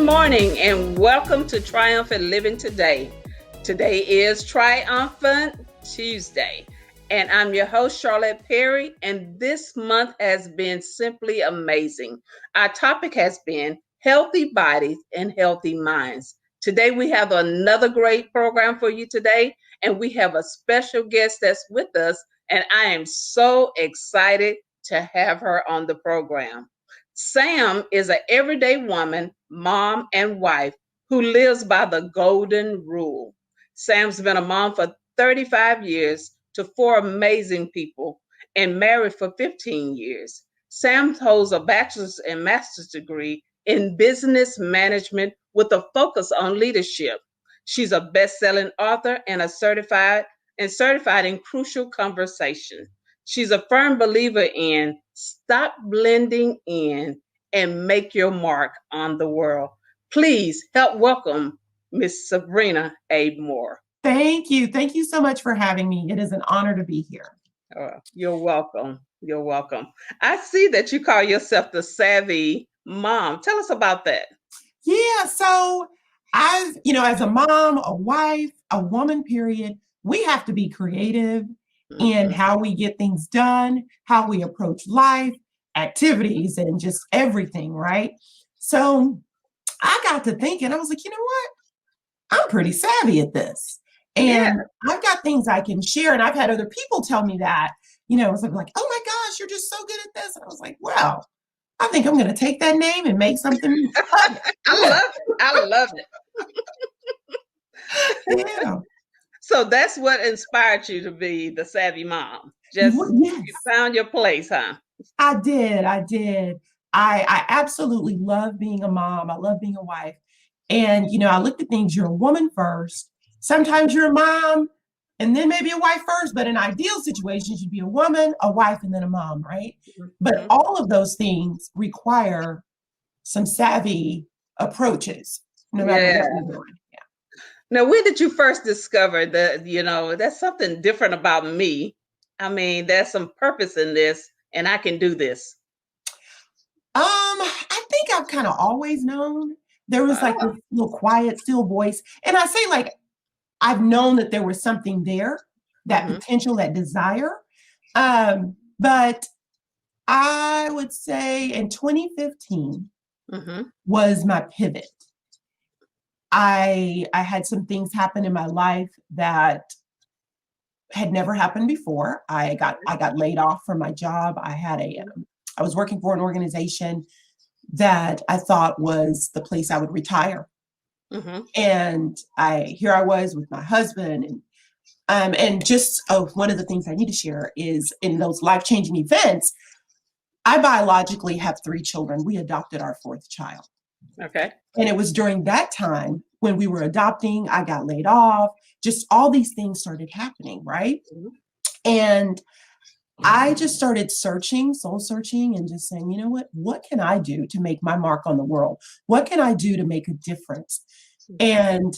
Morning and welcome to Triumphant Living Today. Today is Triumphant Tuesday, and I'm your host, Charlette Perry, and this month has been simply amazing. Our topic has been healthy bodies and healthy minds. Today we have another great program for you today, and we have a special guest that's with us, and I am so excited to have her on the program. Sam is an everyday woman, mom, and wife who lives by the golden rule. Sam's been a mom for 35 years to four amazing people and married for 15 years. Sam holds a bachelor's and master's degree in business management with a focus on leadership. She's a best-selling author and certified in crucial conversation. She's a firm believer in stop blending in and make your mark on the world. Please help welcome Miss Sabrina A. Moore. Thank you. Thank you so much for having me. It is an honor to be here. You're welcome. You're welcome. I see that you call yourself the savvy mom. Tell us about that. Yeah. So as a mom, a wife, a woman, period, we have to be creative in how we get things done, how we approach life, activities, and just everything, right? So I got to thinking, I was like, you know what? I'm pretty savvy at this. And I've got things I can share. And I've had other people tell me that, something like, oh my gosh, you're just so good at this. And I was like, well, I think I'm going to take that name and make something. I love it. Yeah. So that's what inspired you to be the savvy mom. Just You found your place, huh? I did. I absolutely love being a mom. I love being a wife. And, I looked at things, you're a woman first. Sometimes you're a mom and then maybe a wife first, but in ideal situations, you'd be a woman, a wife, and then a mom, right? But Mhm. all of those things require some savvy approaches, no matter Yeah. what you're doing. Now, when did you first discover that, that's something different about me? I mean, there's some purpose in this, and I can do this. I think I've kind of always known. There was like Oh, this little quiet, still voice. And I say like I've known that there was something there, that hmm potential, that desire. But I would say in 2015 hmm was my pivot. I had some things happen in my life that had never happened before. I got laid off from my job. I was working for an organization that I thought was the place I would retire. hmm And here I was with my husband, and just one of the things I need to share is in those life-changing events, I biologically have 3 children. We adopted our 4th child. Okay. And it was during that time when we were adopting, I got laid off, just all these things started happening, right? Mhm. And I just started searching, soul searching, and just saying, you know what can I do to make my mark on the world? What can I do to make a difference? And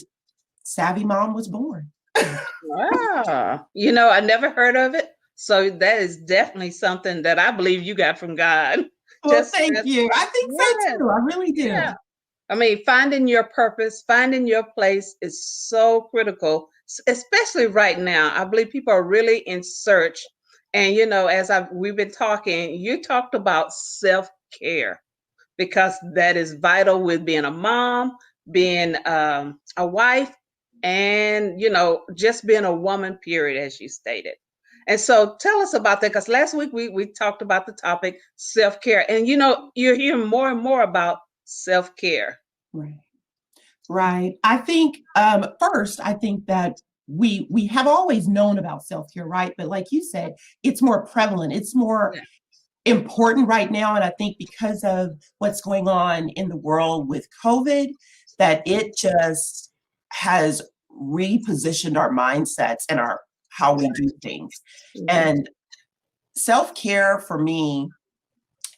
Savvy Mom was born. Wow. I never heard of it. So that is definitely something that I believe you got from God. Well, Just, thank just you. I think yeah, so too. I really yeah. do. I mean, finding your purpose, finding your place is so critical, especially right now. I believe people are really in search. And as we've been talking, you talked about self-care because that is vital with being a mom, being a wife, and just being a woman, period, as you stated. And so tell us about that, because last week we talked about the topic self-care, and you're hearing more and more about self-care. Right. Right. I think first, I think that we have always known about self-care, right? But like you said, it's more prevalent. It's more Yeah. important right now. And I think because of what's going on in the world with COVID, that it just has repositioned our mindsets and our how we do things. Mhm. And self-care for me,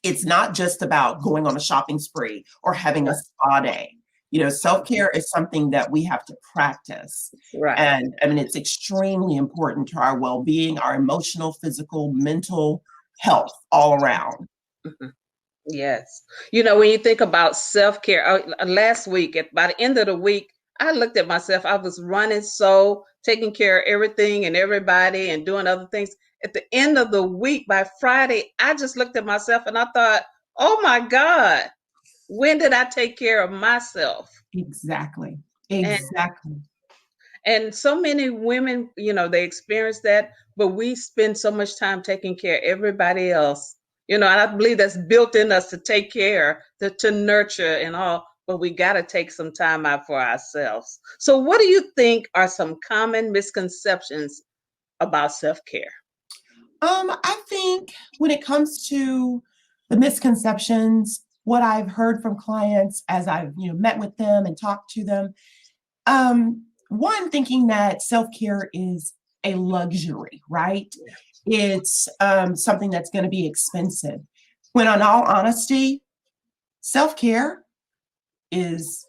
it's not just about going on a shopping spree or having a Right. spa day. Self-care is something that we have to practice. Right. And I mean, it's extremely important to our well-being, our emotional, physical, mental health all around. Mhm. Yes. When you think about self-care, last week, by the end of the week, I looked at myself. I was running, so taking care of everything and everybody and doing other things. At the end of the week, by Friday, I just looked at myself and I thought, oh my God, when did I take care of myself? Exactly. And Exactly. and so many women, they experience that, but we spend so much time taking care of everybody else. And I believe that's built in us to take care, to nurture and all, but we got to take some time out for ourselves. So, what do you think are some common misconceptions about self care? I think when it comes to the misconceptions, what I've heard from clients as I've met with them and talked to them, one thinking that self-care is a luxury, right? It's something that's going to be expensive. When, in all honesty, self-care is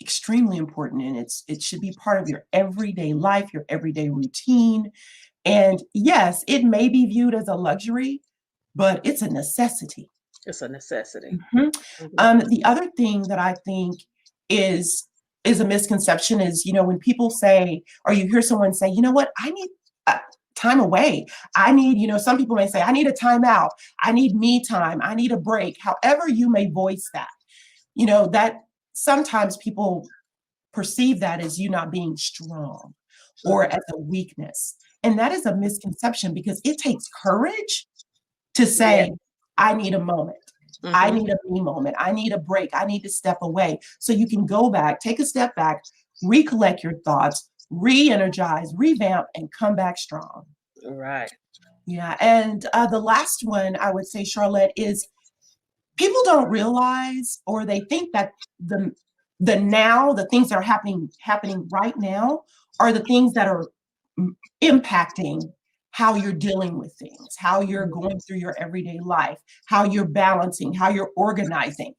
extremely important, and it should be part of your everyday life, your everyday routine. And yes, it may be viewed as a luxury, but it's a necessity. It's a necessity. Mhm. Mhm. The other thing that I think is is a misconception is, when people say, or you hear someone say, you know what, I need time away. I need, some people may say, I need a timeout. I need me time. I need a break. However you may voice that, that sometimes people perceive that as you not being strong or Mhm. as a weakness. And that is a misconception because it takes courage to Yeah. say, I need a moment. I hmm need a me moment. I need a break. I need to step away. So you can go back, take a step back, recollect your thoughts, re energize, revamp, and come back strong. Right. Yeah. And the last one I would say, Charlotte, is people don't realize or they think that the the things that are happening right now are the things that are impacting how you're dealing with things, how you're going through your everyday life, how you're balancing, how you're organizing.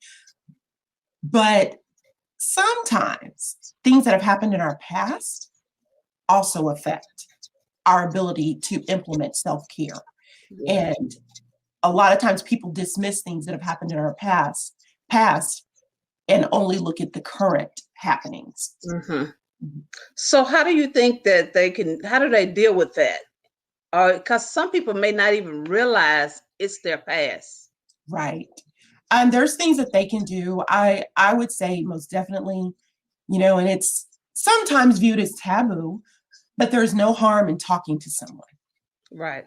But sometimes things that have happened in our past also affect our ability to implement self-care. Yeah. And a lot of times people dismiss things that have happened in our past and only look at the current happenings. Mm-hmm. So how do you think that how do they deal with that? Because some people may not even realize it's their past. Right. There's things that they can do. I would say most definitely, and it's sometimes viewed as taboo, but there's no harm in talking to someone. Right.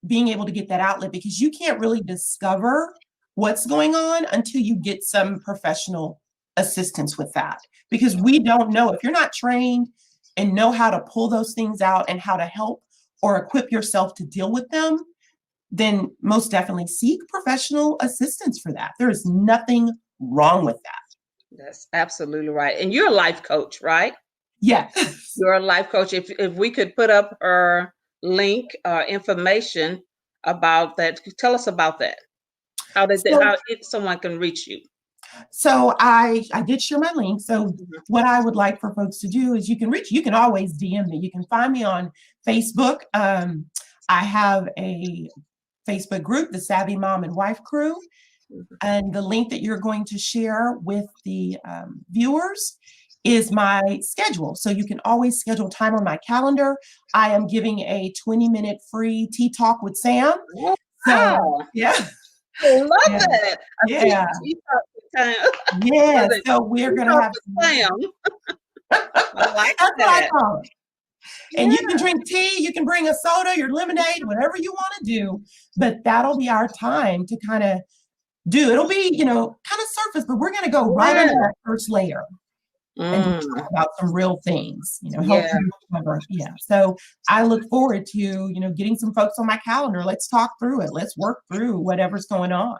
Being able to get that outlet, because you can't really discover what's going on until you get some professional assistance with that. Because we don't know, if you're not trained and know how to pull those things out and how to help or equip yourself to deal with them, then most definitely seek professional assistance for that. There is nothing wrong with that. That's absolutely right. And you're a life coach, right? Yes. You're a life coach. If we could put up her link, information about that, tell us about that. How someone can reach you. So I did share my link. So Mhm. what I would like for folks to do is you can always DM me. You can find me on Facebook. I have a Facebook group, the Savvy Mom and Wife Crew. And the link that you're going to share with the viewers is my schedule. So you can always schedule time on my calendar. I am giving a 20-minute free tea talk with Sam. Wow. So, yeah. I love Yeah. that. Yeah. Tea talk with Sam. Yeah. So we're going to have Sam. I like That's what I that. call it. And Yeah. you can drink tea, you can bring a soda, your lemonade, whatever you want to do. But that'll be our time to kind of it'll be, kind of surface, but we're going to go right under that first layer and just talk about some real things, help you cover. Yeah. So I look forward to, getting some folks on my calendar. Let's talk through it. Let's work through whatever's going on.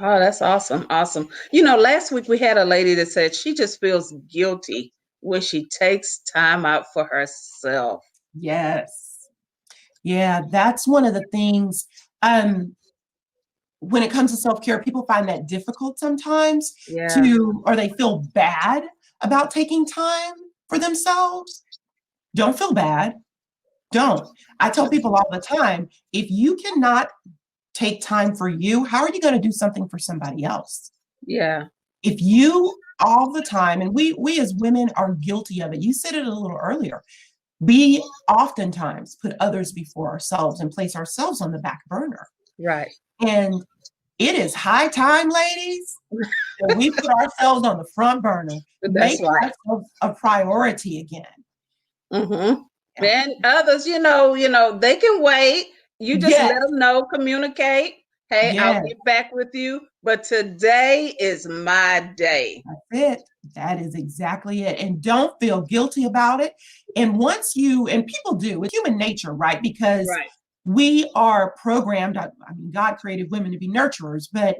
Oh, that's awesome. Awesome. Last week we had a lady that said she just feels guilty when she takes time out for herself. Yes. Yeah, that's one of the things. When it comes to self-care, people find that difficult sometimes or they feel bad about taking time for themselves. Don't feel bad. Don't. I tell people all the time, if you cannot take time for you, how are you going to do something for somebody else? Yeah. If you all the time, and we as women are guilty of it. You said it a little earlier. We oftentimes put others before ourselves and place ourselves on the back burner. Right. And it is high time, ladies, that we put ourselves on the front burner. Make ourselves a priority again. Mm-hmm. Yeah. And others, they can wait. You just let them know, communicate. Hey, I'll get back with you. But today is my day. That's it. That is exactly it. And don't feel guilty about it. And people do, it's human nature, right? Because we are programmed, God created women to be nurturers, but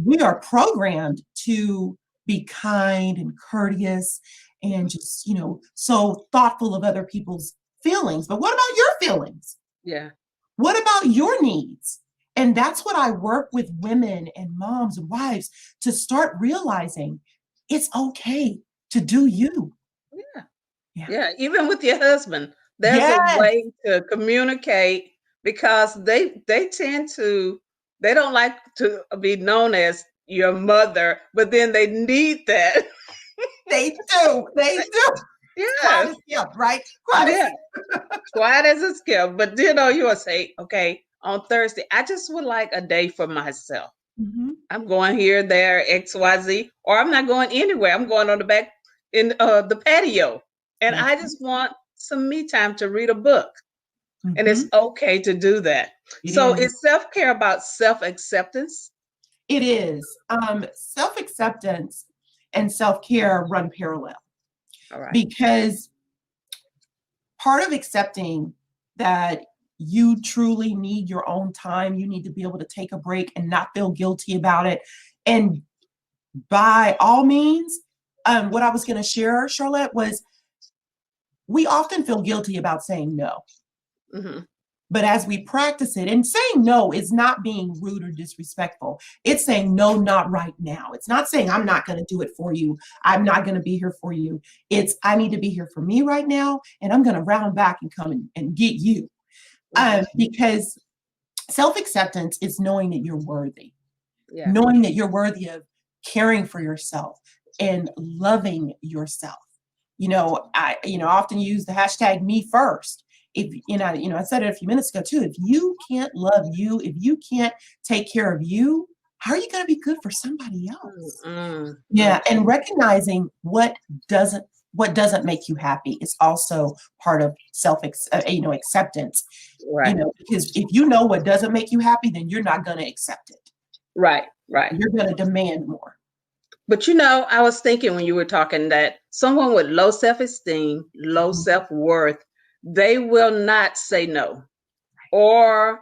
we are programmed to be kind and courteous and just, so thoughtful of other people's feelings. But what about your feelings? Yeah. What about your needs? And that's what I work with women and moms and wives to start realizing it's okay to do you. Yeah. Even with your husband, there's a way to communicate, because they don't like to be known as your mother, but then they need that. They do. Yeah. Right? Quiet as a skip. But you will say, okay, on Thursday, I just would like a day for myself. Mm-hmm. I'm going here, there, XYZ, or I'm not going anywhere. I'm going on the back in the patio. And I just want some me time to read a book. Mm-hmm. And it's okay to do that. Is self-care about self-acceptance? It is. Self-acceptance and self-care run parallel. All right. Because part of accepting that you truly need your own time, you need to be able to take a break and not feel guilty about it. And by all means, what I was going to share, Charlette, was we often feel guilty about saying no. Mm-hmm. But as we practice it, and saying no is not being rude or disrespectful. It's saying no, not right now. It's not saying I'm not going to do it for you. I'm not going to be here for you. It's I need to be here for me right now, and I'm going to round back and come and get you. Because self-acceptance is knowing that you're worthy, knowing that you're worthy of caring for yourself and loving yourself. I often use the hashtag me first. If I said it a few minutes ago too. If you can't love you, if you can't take care of you, how are you going to be good for somebody else? Yeah, and recognizing what doesn't make you happy is also part of acceptance. Right. Because if you know what doesn't make you happy, then you're not going to accept it. Right. You're going to demand more. But I was thinking when you were talking that someone with low self-esteem, low self-worth, they will not say no, or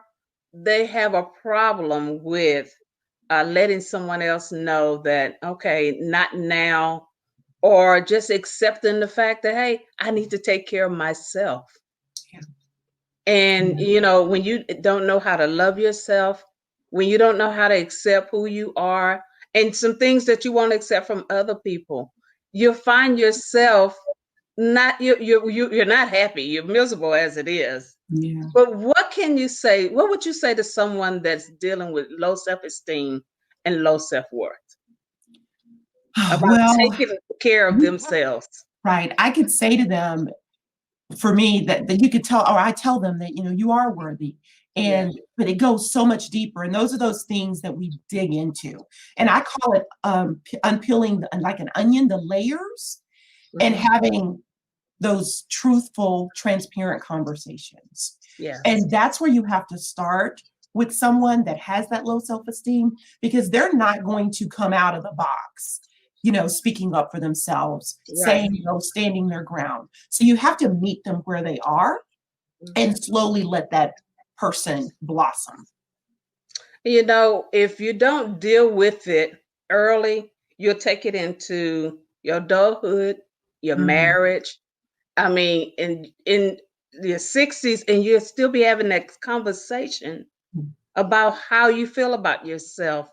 they have a problem with letting someone else know that, okay, not now, or just accepting the fact that, hey, I need to take care of myself. Yeah. And, when you don't know how to love yourself, when you don't know how to accept who you are, and some things that you want to accept from other people, you'll find yourself you're not happy. You're miserable as it is. Yeah. But what would you say to someone that's dealing with low self-esteem and low self-worth about taking care of themselves? Right. I could say to them, for me, that you could tell, or I tell them that, you are worthy. But it goes so much deeper. And those are those things that we dig into. And I call it unpeeling, like an onion, the layers, and having those truthful, transparent conversations. Yeah. And that's where you have to start with someone that has that low self-esteem, because they're not going to come out of the box, speaking up for themselves, saying, standing their ground. So you have to meet them where they are and slowly let that person blossom. If you don't deal with it early, you'll take it into your adulthood, your marriage. I mean, in your 60s, and you'll still be having that conversation about how you feel about yourself.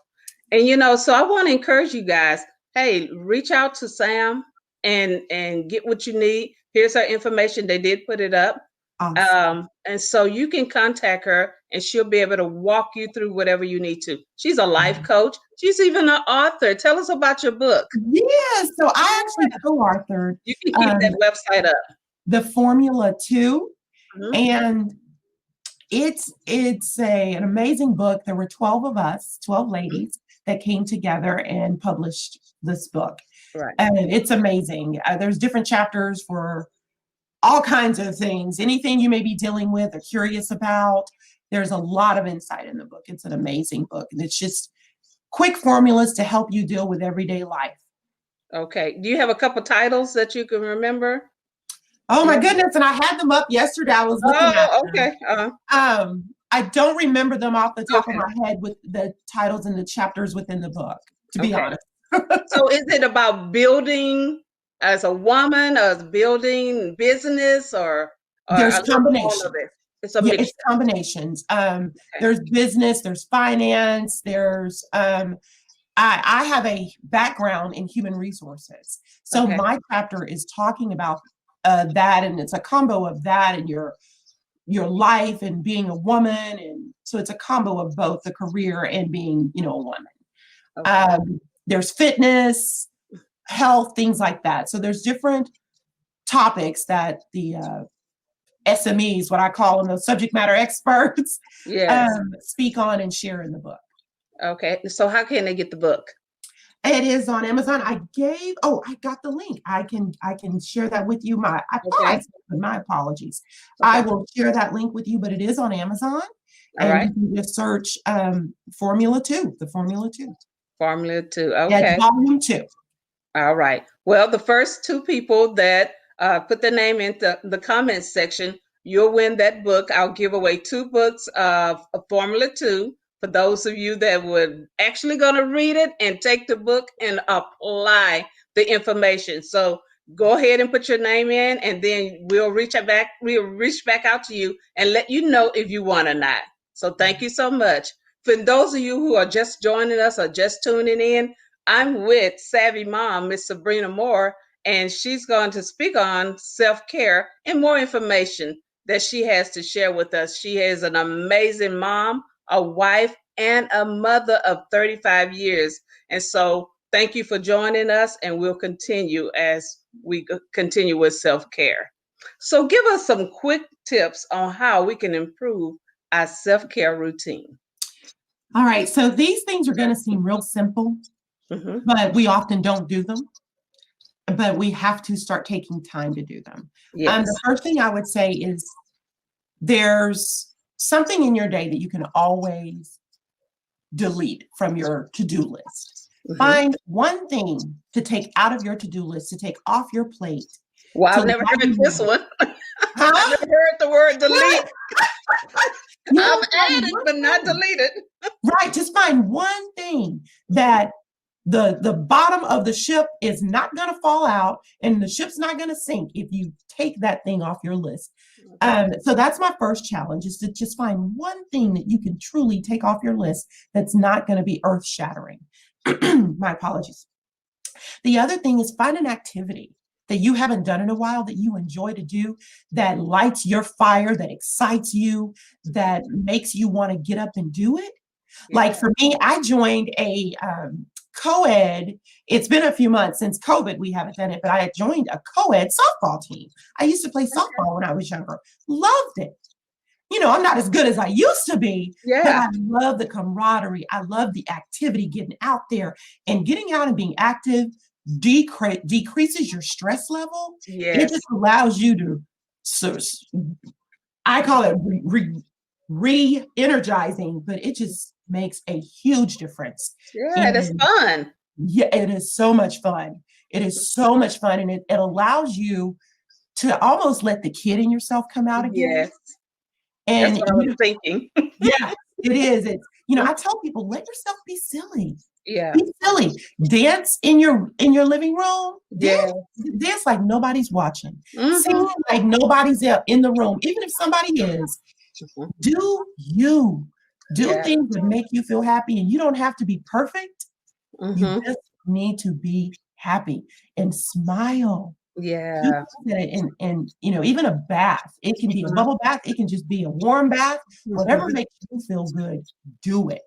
And so I want to encourage you guys, hey, reach out to Sam and get what you need. Here's her information. They did put it up. Awesome. And so you can contact her and she'll be able to walk you through whatever you need to. She's a life coach. She's even an author. Tell us about your book. Yeah, so I actually co-authored. You can keep that website up. The Formula 2. And it's an amazing book. There were 12 of us, 12 ladies that came together and published this book. Right. And it's amazing. There's different chapters for all kinds of things, anything you may be dealing with or curious about. There's a lot of insight in the book. It's an amazing book. And it's just quick formulas to help you deal with everyday life. Okay. Do you have a couple titles that you can remember? Oh my goodness. And I had them up yesterday. I was looking at them. Okay. I don't remember them off the top of my head with the titles and the chapters within the book, to be honest. So is it about building as a woman, or building business, or there's combinations? It's a mixture. It's combinations. There's business, there's finance, there's I have a background in human resources. So my chapter is talking about that, and it's a combo of that and your life and being a woman. And so it's a combo of both the career and being, a woman. There's fitness, health, things like that. So there's different topics that the SMEs, what I call them, those subject matter experts, speak on and share in the book. Okay. So how can they get the book? It is on Amazon. I got the link. I can share that with you. My apologies. Okay. I will share that link with you, but it is on Amazon. You can just search Formula 2, the Formula 2. Formula 2. Okay. Yeah, volume 2. All right. Well, the first 2 people that put their name in the comments section, you'll win that book. I'll give away 2 books of Formula 2 for those of you that would actually going to read it and take the book and apply the information. So go ahead and put your name in, and then we'll reach back. We'll reach back out to you and let you know if you want or not. So thank you so much. For those of you who are just joining us or just tuning in, I'm with Savvy Mom, Miss Sabrina Moore, and she's going to speak on self-care and more information that she has to share with us. She is an amazing mom, a wife, and a mother of 35 years. And so thank you for joining us, and we'll continue as we continue with self-care. So give us some quick tips on how we can improve our self-care routine. All right. So these things are going to seem real simple, but we often don't do them. But we have to start taking time to do them. Yes. The first thing I would say is there's something in your day that you can always delete from your to-do list. Find one thing to take out of your to-do list, to take off your plate. Well, I've never heard this one. I've never heard the word delete. I've added, but not deleted. Right. Just find one thing that the bottom of the ship is not going to fall out and the ship's not going to sink if you take that thing off your list. So that's my first challenge, is to just find one thing that you can truly take off your list that's not going to be earth shattering. My apologies. The other thing is find an activity that you haven't done in a while that you enjoy to do, that lights your fire, that excites you, that makes you want to get up and do it. Yeah. Like for me, I joined a co-ed. It's been a few months since COVID, we haven't done it, but I had joined a co-ed softball team. I used to play softball when I was younger. Loved it. You know, I'm not as good as I used to be, but I love the camaraderie. I love the activity, getting out there and getting out and being active decreases your stress level. Yes. It just allows you to, I call it re-energizing, but it just makes a huge difference. Yeah, it's fun. Yeah, it is so much fun. It is so much fun. And it allows you to almost let the kid in yourself come out again. Yes. And that's what I was thinking. Yeah, it is. It's, you know, I tell people, let yourself be silly. Yeah. Be silly. Dance in your living room. Dance like nobody's watching. Sing like nobody's in the room. Even if somebody is, do you. Do things that make you feel happy, and you don't have to be perfect. You just need to be happy and smile. Yeah. And you know, even a bath, it can be a bubble bath, it can just be a warm bath, whatever makes you feel good, do it.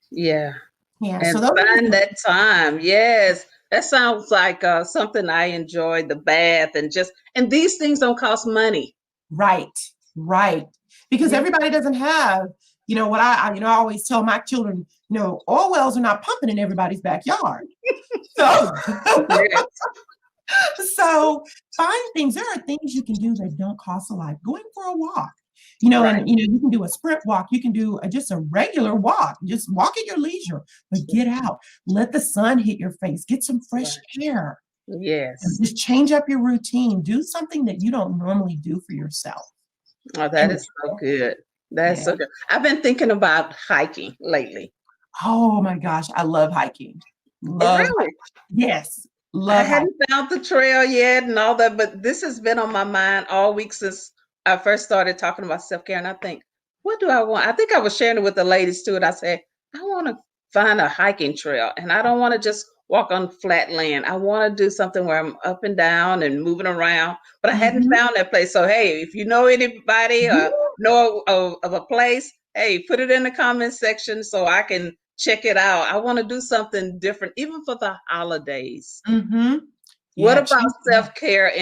Yeah. Yeah. And so find that time. Yes. That sounds like something I enjoy, the bath, and these things don't cost money. Right. Because everybody doesn't have, you know, what I always tell my children, you know, oil wells are not pumping in everybody's backyard. So find things. There are things you can do that don't cost a lot. Going for a walk, you know, and you know, you can do a sprint walk. You can do just a regular walk. Just walk at your leisure, but get out. Let the sun hit your face. Get some fresh air. Yes. And just change up your routine. Do something that you don't normally do for yourself. Oh, that is so good. That's so good. I've been thinking about hiking lately. Oh my gosh, I love hiking. Hiking. Yes. I hadn't found the trail yet and all that, but this has been on my mind all week since I first started talking about self-care. And I think, what do I want? I think I was sharing it with the ladies too. And I said, I want to find a hiking trail, and I don't want to just walk on flat land. I want to do something where I'm up and down and moving around, but I hadn't found that place. So, hey, if you know anybody or know of a place, hey, put it in the comment section so I can check it out. I want to do something different, even for the holidays. What about self-care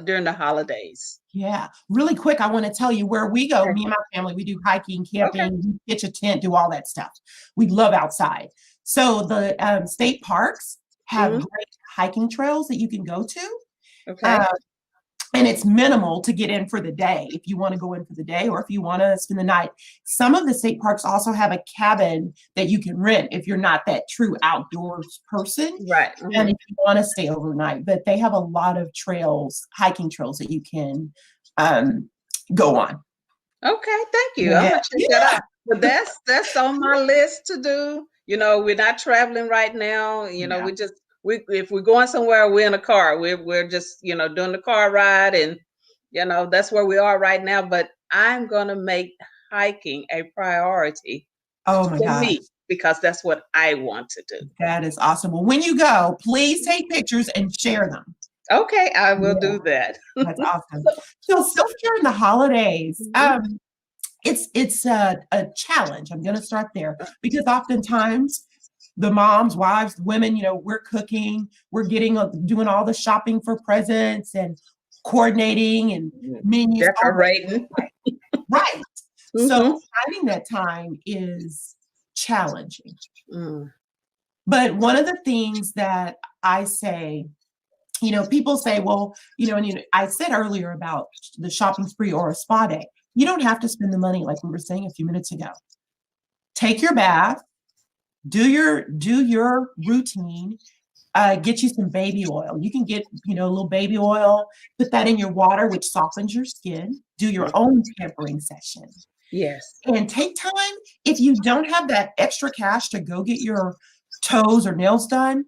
during the holidays? Yeah, really quick, I want to tell you where we go. Me and my family, we do hiking, camping, pitch a tent, do all that stuff. We love outside. So the state parks have great hiking trails that you can go to. And it's minimal to get in for the day if you want to go in for the day or if you want to spend the night. Some of the state parks also have a cabin that you can rent if you're not that true outdoors person. Right. And if you want to stay overnight. But they have a lot of trails, hiking trails that you can go on. Okay, thank you. I'm gonna check that out. But that's on my list to do. You know, we're not traveling right now. You know, we just if we're going somewhere, we're in a car. We're just, doing the car ride, and that's where we are right now. But I'm gonna make hiking a priority Oh my for gosh. me because that's what I want to do. That is awesome. Well, when you go, please take pictures and share them. Okay, I will Yeah, do that. that's awesome. So self-care in the holidays, it's a challenge. I'm going to start there because oftentimes the moms, wives, women, we're cooking, we're doing all the shopping for presents and coordinating and menus. Decorating. Right. So Mhm. finding that time is challenging. Mm. But one of the things that I say, people say, well, and I said earlier about the shopping spree or a spa day. You don't have to spend the money like we were saying a few minutes ago. Take your bath, do your routine, get you some baby oil. You can get, a little baby oil, put that in your water, which softens your skin. Do your own pampering session. Yes. And take time. If you don't have that extra cash to go get your toes or nails done,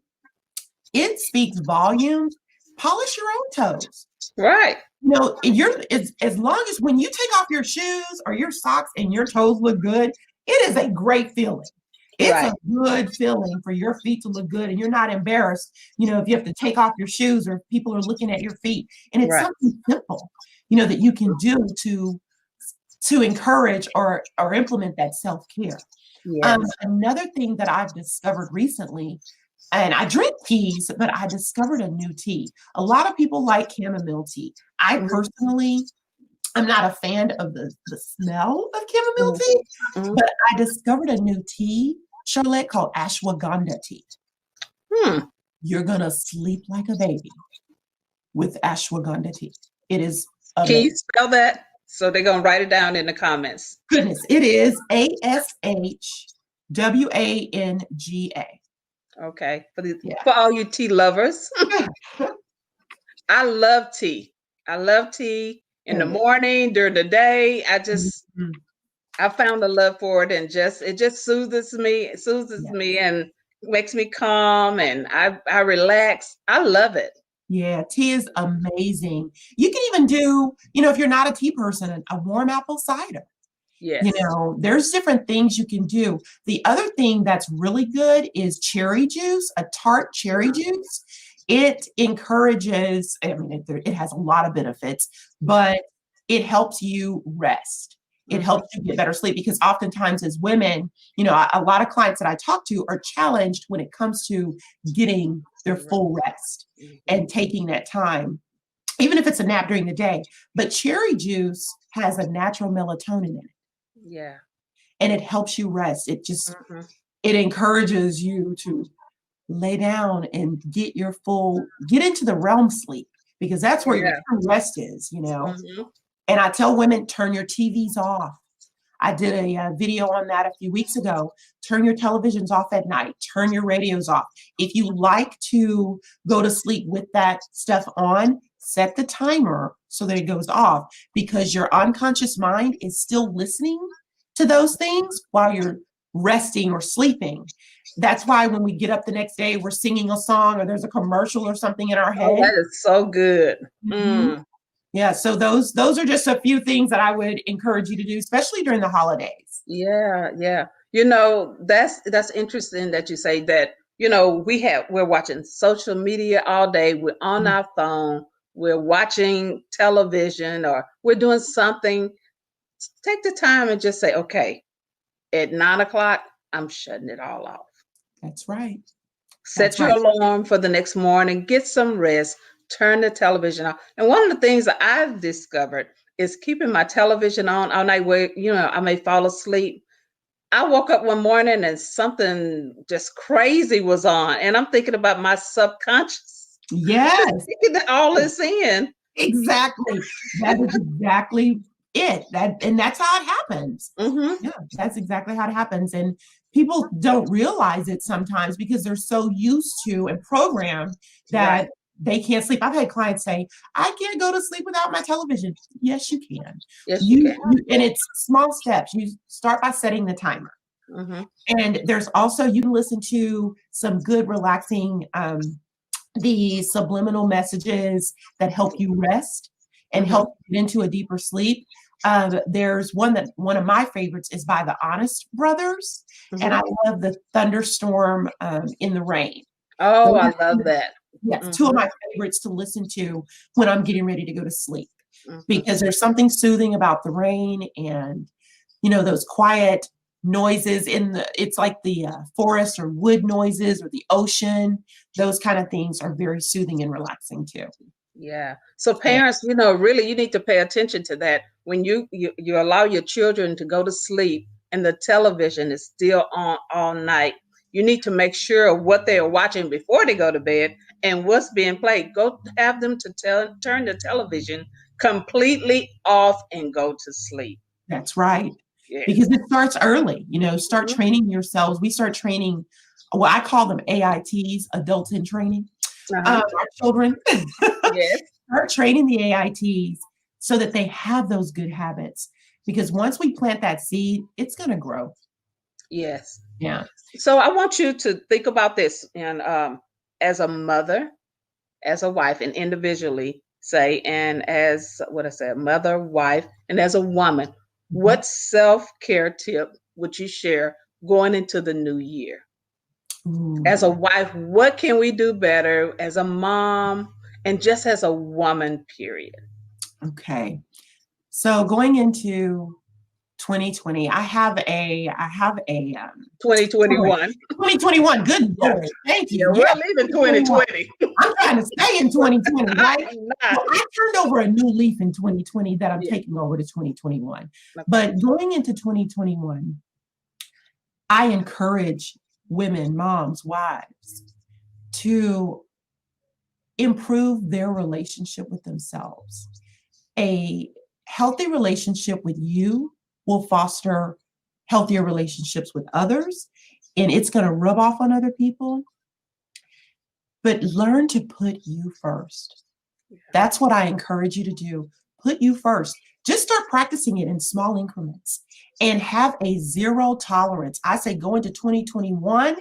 it speaks volumes. Polish your own toes. Right. As long as when you take off your shoes or your socks and your toes look good, it is a great feeling. It's a good feeling for your feet to look good and you're not embarrassed, if you have to take off your shoes or if people are looking at your feet. And it's something simple, that you can do to encourage or implement that self-care. Yes. Another thing that I've discovered recently, and I drink teas, but I discovered a new tea. A lot of people like chamomile tea. I personally, I'm not a fan of the smell of chamomile tea, but I discovered a new tea, Charlette, called Ashwagandha Tea. You're going to sleep like a baby with Ashwagandha Tea. It is amazing. Can you spell that? So they're going to write it down in the comments. Goodness, it is ASHWANGA. Okay. For all you tea lovers. I love tea. I love tea in the morning, during the day. I found a love for it, and it just soothes me and makes me calm, and I relax. I love it. Yeah, tea is amazing. You can even do, if you're not a tea person, a warm apple cider. Yes. There's different things you can do. The other thing that's really good is cherry juice, a tart cherry juice. It encourages, it has a lot of benefits, but it helps you rest. It helps you get better sleep because oftentimes as women, a lot of clients that I talk to are challenged when it comes to getting their full rest and taking that time, even if it's a nap during the day. But cherry juice has a natural melatonin in it. Yeah. And it helps you rest. It just, it encourages you to lay down and get into the realm sleep because that's where your true rest is, And I tell women, turn your TVs off. I did a video on that a few weeks ago. Turn your televisions off at night. Turn your radios off. If you like to go to sleep with that stuff on, set the timer so that it goes off because your unconscious mind is still listening to those things while you're resting or sleeping. That's why when we get up the next day, we're singing a song or there's a commercial or something in our head. Oh, that is so good. Yeah, so those are just a few things that I would encourage you to do, especially during the holidays. Yeah. That's interesting that you say that. We're watching social media all day. We're on our phone. We're watching television, or we're doing something. Take the time and just say, okay, at 9:00, I'm shutting it all off. That's right. Set your alarm for the next morning. Get some rest. Turn the television off. And one of the things that I've discovered is keeping my television on all night where, I may fall asleep. I woke up one morning and something just crazy was on. And I'm thinking about my subconscious. Yes. Taking all this in. Exactly. That is exactly it. That's how it happens. Yeah, that's exactly how it happens. And people don't realize it sometimes because they're so used to and programmed that they can't sleep. I've had clients say, I can't go to sleep without my television. Yes, you can. Yes, you can. And it's small steps. You start by setting the timer. Mm-hmm. And there's also, you can listen to some good, relaxing, the subliminal messages that help you rest and Mm-hmm. help you get into a deeper sleep. There's one of my favorites is by the Honest Brothers, and I Mm-hmm. love the Thunderstorm in the Rain. Oh, Those I are love that. yes, two of Mm-hmm. my favorites to listen to when I'm getting ready to go to sleep, Mm-hmm. because there's something soothing about the rain and those quiet noises it's like the forest or wood noises or the ocean. Those kind of things are very soothing and relaxing too. Yeah. So Yeah, parents, really you need to pay attention to that when you allow your children to go to sleep and the television is still on all night. You need to make sure what they are watching before they go to bed and what's being played. Go have them to turn the television completely off and go to sleep. that's right. Yeah. Because it starts early, start Mhm. training yourselves. We start training, well, I call them AITs, adults in training. Uh-huh. Our children Yes. start training the AITs so that they have those good habits. Because once we plant that seed, it's going to grow. Yes. Yeah. So I want you to think about this and as a mother, as a wife, and individually say, and as what I said, mother, wife, and as a woman, Mhm. what self-care tip would you share going into the new year? As a Ooh, wife, what can we do better? As a mom, and just as a woman, period. okay. So going into 2020, I have a 2021. 2021. Good Yeah, Lord. Thank yeah, you. we're Yeah, leaving 2021. 2020. I'm trying to stay in 2020, right? I'm not. Well, I turned over a new leaf in 2020 that I'm Yeah. taking over to 2021. Okay. But going into 2021, I encourage women, moms, wives to improve their relationship with themselves. A healthy relationship with you will foster healthier relationships with others, and it's going to rub off on other people. But learn to put you first. That's what I encourage you to do. Put you first. Just start practicing it in small increments and have a zero tolerance. I say go into 2021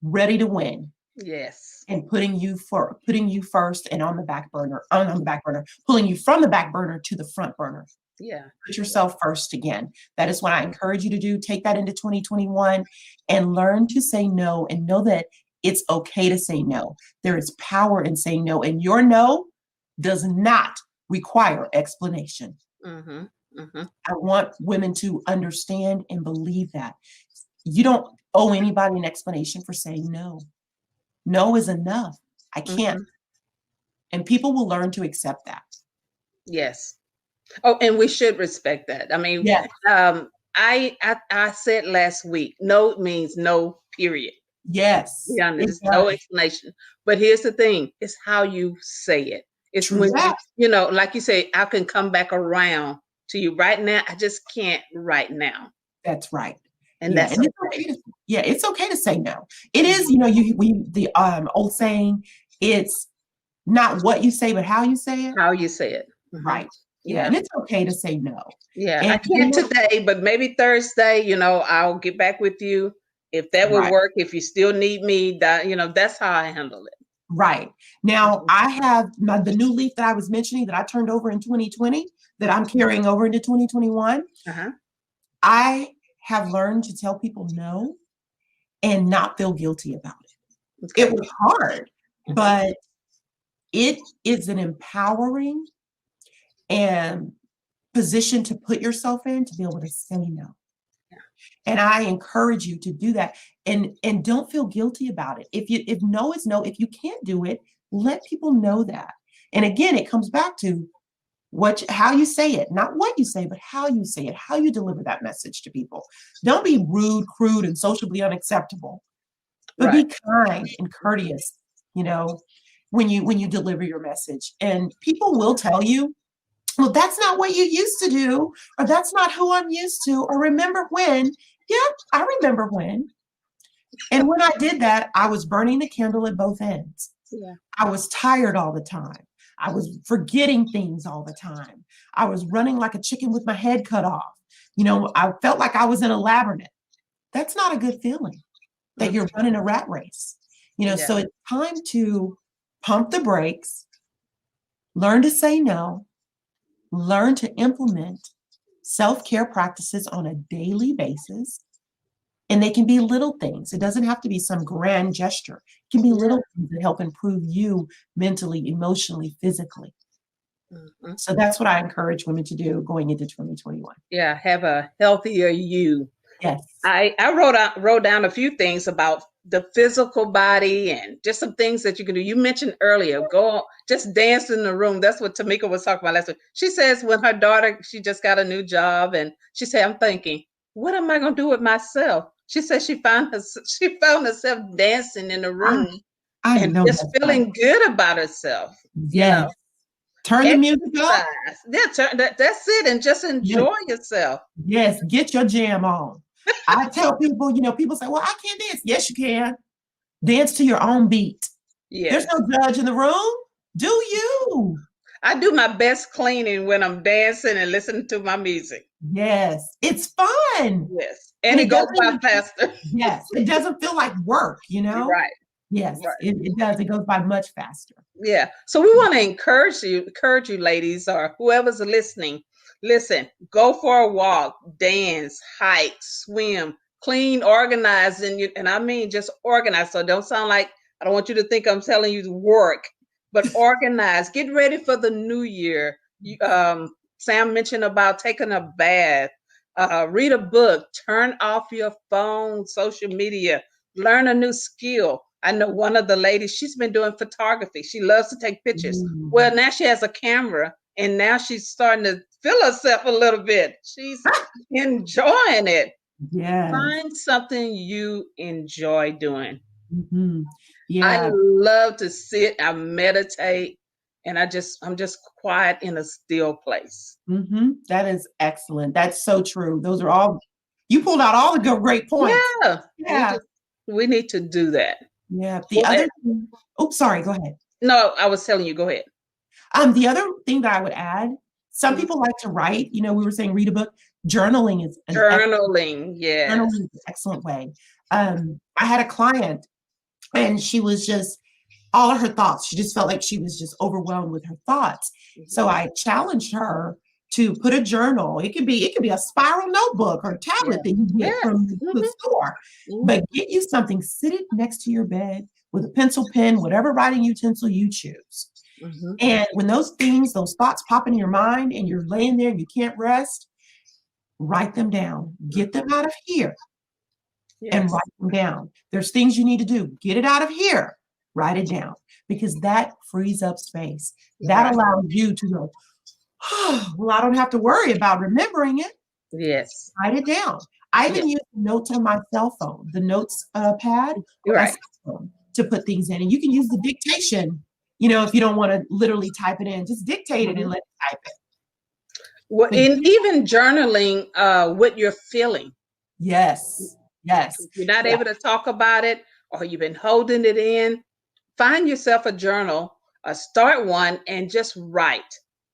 ready to win Yes. and putting you first and on the back burner, on the back burner, pulling you from the back burner to the front burner. Yeah. Put yourself first again. That is what I encourage you to do. Take that into 2021 and learn to say no and know that it's okay to say no. There is power in saying no, and your no does not require explanation. Mm-hmm. Mm-hmm. I want women to understand and believe that. You don't owe anybody an explanation for saying no. No is enough. I can't. Mm-hmm. And people will learn to accept that. Yes. Oh, and we should respect that. I mean, Yeah. I said last week, no means no, period. Yes. Yeah, It there's no does. explanation. But here's the thing: it's how you say it. It's True when that. like you say, I can come back around to you right now. I just can't right now, That's right. and Yeah, that's and it's okay. okay to, yeah, it's okay to say no. It is, Mhm. the old saying, it's not what you say, but how you say it. How you say it. Hmm. Right. Yeah, Yeah, and it's okay to say no. yeah. I And can't today, but maybe Thursday. I'll get back with you if that would right, work. If you still need me, that's how I handle it. right. Now Mhm. I have the new leaf that I was mentioning that I turned over in 2020 that I'm carrying over into 2021. Uh-huh. I have learned to tell people no and not feel guilty about it. It Okay. was hard, Mhm. but it is an empowering and position to put yourself in to be able to say no. Yeah. And I encourage you to do that and don't feel guilty about it. If no is no, if you can't do it, let people know that. And again, it comes back to how you say it, not what you say, but how you say it, how you deliver that message to people. Don't be rude, crude, and socially unacceptable, but Right. be kind and courteous, you know, when you deliver your message. And people will tell you, well, that's not what you used to do, or that's not who I'm used to, or remember when. Yeah, I remember when. And when I did that, I was burning the candle at both ends. Yeah. I was tired all the time. I was forgetting things all the time. I was running like a chicken with my head cut off. I felt like I was in a labyrinth. That's not a good feeling that you're running a rat race. So it's time to pump the brakes, learn to say no, learn to implement self-care practices on a daily basis. And they can be little things. It doesn't have to be some grand gesture. It can be little things that help improve you mentally, emotionally, physically. So that's what I encourage women to do going into 2021. Yeah, have a healthier you. Yes. I wrote down a few things about the physical body and just some things that you can do. You mentioned earlier, just dance in the room. That's what Tamika was talking about last week. She says when her daughter, she just got a new job, and she said, I'm thinking, what am I going to do with myself? She said she found herself dancing in the room I and know just feeling good about herself. Yes. Turn the music up. Yeah, that's it. And just enjoy yourself. Yes, get your jam on. I tell people, people say, well, I can't dance. Yes, you can. Dance to your own beat. Yes. There's no judge in the room. Do you? I do my best cleaning when I'm dancing and listening to my music. Yes, it's fun. Yes, and it goes by faster. Yes, it doesn't feel like work, Right. Yes, right. It does. It goes by much faster. Yeah. So we want to encourage you ladies, or whoever's listening. Listen, go for a walk, dance, hike, swim, clean, organize, and I mean just organize. So don't sound like, I don't want you to think I'm telling you to work, but organize. Get ready for the new year. Sam mentioned about taking a bath, read a book, turn off your phone, social media, learn a new skill. I know one of the ladies, she's been doing photography. She loves to take pictures. Well, now she has a camera, and now she's starting to feel herself a little bit. She's enjoying it. Yes. Find something you enjoy doing. Yeah. I love to sit, I meditate, and I'm just quiet in a still place. That is excellent. That's so true. Those are all, you pulled out all the great points. Yeah. We need to do that. Yeah. The other thing, sorry, go ahead. No, I was telling you, go ahead. The other thing that I would add, some people like to write, we were saying read a book. Journaling is journaling. Yes. Journaling is an excellent way. I had a client, and she was just all of her thoughts. She just felt like she was just overwhelmed with her thoughts. So I challenged her to put a journal. It could be a spiral notebook or tablet that you get from the store. But get you something, sit it next to your bed with a pencil, pen, whatever writing utensil you choose. And when those thoughts pop in your mind and you're laying there and you can't rest, write them down. Get them out of here and write them down. There's things you need to do. Get it out of here. Write it down, because that frees up space. That allows you to go, well, I don't have to worry about remembering it. Yes. Write it down. I even use notes on my cell phone, the notes pad, to put things in. And you can use the dictation, if you don't want to literally type it in, just dictate it and let it type it. Well, and even journaling what you're feeling. Yes. If you're not able to talk about it, or you've been holding it in, find yourself a journal, start one, and just write.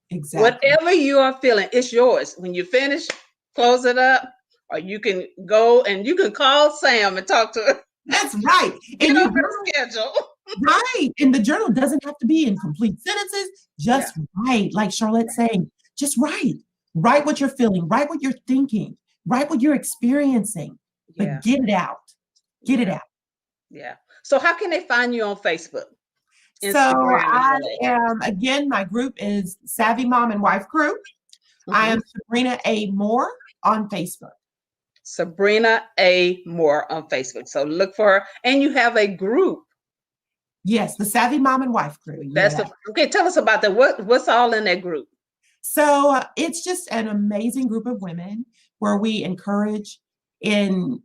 Exactly. Whatever you are feeling, it's yours. When you finish, close it up, or you can go and you can call Sam and talk to her. That's right. And your schedule. Right. And the journal doesn't have to be in complete sentences. Just write, like Charlette's saying. Just write. Write what you're feeling. Write what you're thinking. Write what you're experiencing. But get it out. Get it out. Yeah. So how can they find you on Facebook? Instagram, so I am, again, my group is Savvy Mom and Wife Crew. I am Sabrina A. Moore on Facebook. Sabrina A. Moore on Facebook. So look for her. And you have a group. Yes, the Savvy Mom and Wife Crew. Okay, tell us about that. What's all in that group? So it's just an amazing group of women where we encourage and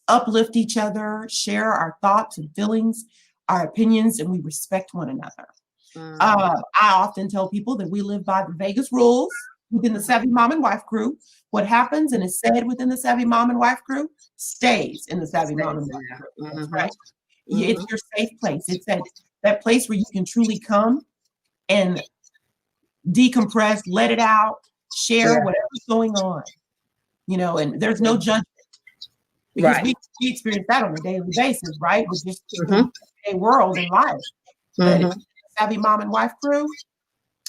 uplift each other, share our thoughts and feelings, our opinions, and we respect one another. I often tell people that we live by the Vegas rules within the Savvy Mom and Wife Crew. What happens and is said within the Savvy Mom and Wife Crew stays in the Savvy Mom and Wife Crew. Right? It's your safe place. It's that place where you can truly come and decompress, let it out, share whatever's going on, and there's no judgment. because Right. we experience that on a daily basis, right? With just Mm-hmm. a world and life. But if Mm-hmm. you're a savvy mom and wife crew,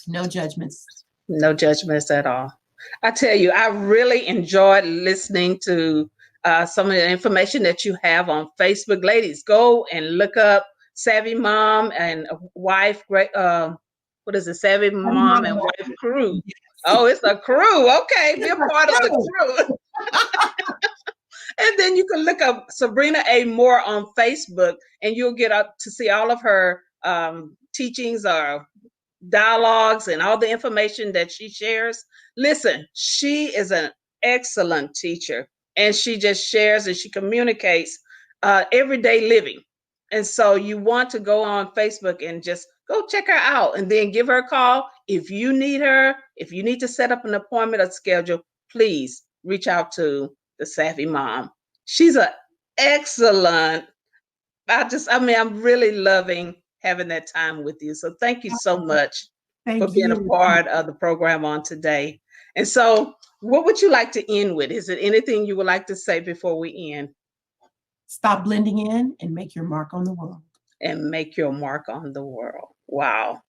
no judgments. No judgments at all. I tell you, I really enjoyed listening to some of the information that you have on Facebook. Ladies, go and look up Savvy Mom and Wife. Great, what is it? Savvy Savvy Mom mom and and wife Wife crew. Crew. Yes. Oh, it's a crew. Okay, be It's a a part of the crew. crew. And then you can look up Sabrina A. Moore on Facebook, and you'll get up to see all of her teachings or dialogues and all the information that she shares. Listen, she is an excellent teacher, and she just shares and she communicates everyday living. And so you want to go on Facebook and just go check her out and then give her a call. If you need her, if you need to set up an appointment or schedule, please reach out to the Savvy Mom. She's an excellent I'm really loving having that time with you. So thank you so much for Thank being a you. part of the program on today. And so, what would you like to end with? Is there anything you would like to say before we end? Stop blending in and make your mark on the world. And make your mark on the world. Wow.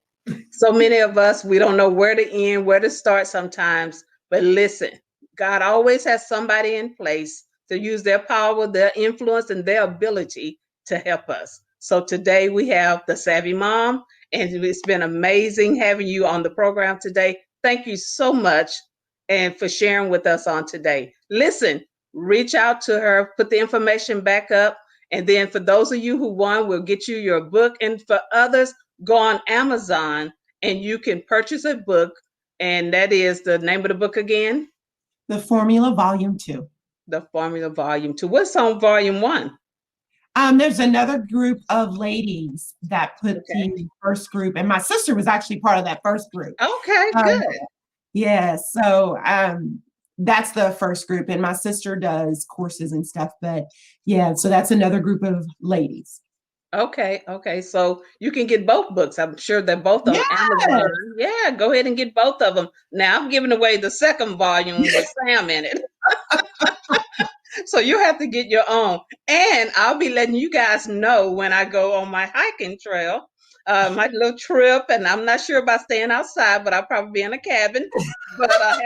So many of us, we don't know where to end, where to start sometimes. But listen, God always has somebody in place to use their power, their influence, and their ability to help us. So today we have the Savvy Mom, and it's been amazing having you on the program today. Thank you so much and for sharing with us on today. Listen, reach out to her, put the information back up. And then for those of you who won, we'll get you your book. And for others, go on Amazon and you can purchase a book. And that is the name of the book again? The Formula Volume 2. The Formula Volume 2. What's on Volume 1? There's another group of ladies that put Okay. the first group, and my sister was actually part of that first group. Okay, Um, good. yeah, so that's the first group, and my sister does courses and stuff. But yeah, so that's another group of ladies. Okay, okay. So you can get both books. I'm sure they're both on Yes. Amazon. Yeah, go ahead and get both of them. Now I'm giving away the second volume with Sam in it. So you have to get your own. And I'll be letting you guys know when I go on my hiking trail, my little trip. And I'm not sure about staying outside, but I'll probably be in a cabin. But I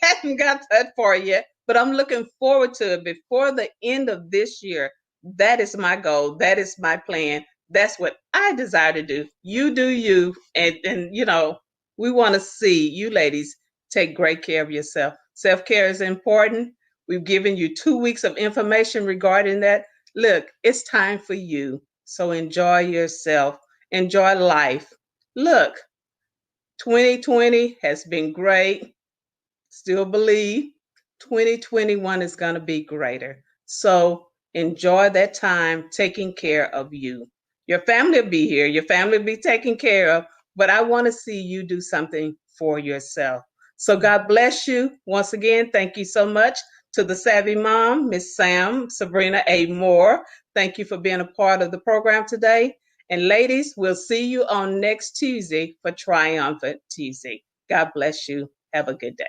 hadn't got that far yet. But I'm looking forward to it before the end of this year. That is my goal. That is my plan. That's what I desire to do. You do you. And we want to see you ladies take great care of yourself. Self-care is important. We've given you 2 weeks of information regarding that. Look, it's time for you. So enjoy yourself. Enjoy life. Look, 2020 has been great. Still believe 2021 is going to be greater. So enjoy that time taking care of you. Your family will be here, your family will be taken care of, but I want to see you do something for yourself. So God bless you. Once again, thank you so much to the Savvy Mom, Miss Sabrina A. Moore. Thank you for being a part of the program today. And ladies, we'll see you on next Tuesday for Triumphant Tuesday. God bless you. Have a good day.